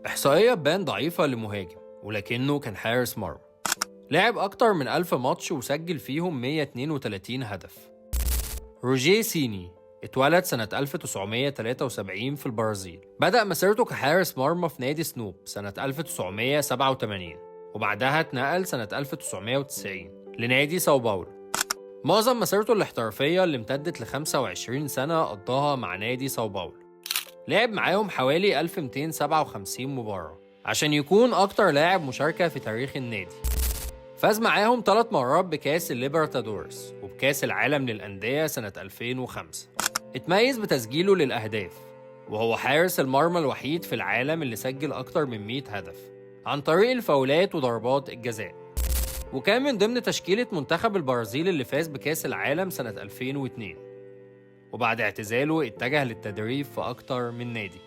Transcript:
إحصائية تبان ضعيفة لمهاجم، ولكنه كان حارس مرمى. لعب أكتر من 1000 ماتش وسجل فيهم 132 هدف. روجيه سيني اتولد سنة 1973 في البرازيل. بدأ مسيرته كحارس مرمى في نادي سنوب سنة 1987، وبعدها اتنقل سنة 1990 لنادي ساو باولو. معظم مسيرته الاحترافية اللي امتدت ل 25 سنة قضاها مع نادي ساو باولو. لعب معاهم حوالي 1257 مباراة عشان يكون أكتر لاعب مشاركة في تاريخ النادي. فاز معاهم 3 مرات بكاس الليبرتادورس وبكاس العالم للأندية سنة 2005. اتميز بتسجيله للأهداف، وهو حارس المرمى الوحيد في العالم اللي سجل أكتر من 100 هدف عن طريق الفاولات وضربات الجزاء. وكان من ضمن تشكيلة منتخب البرازيل اللي فاز بكاس العالم سنة 2002. وبعد اعتزاله اتجه للتدريب في أكتر من نادي.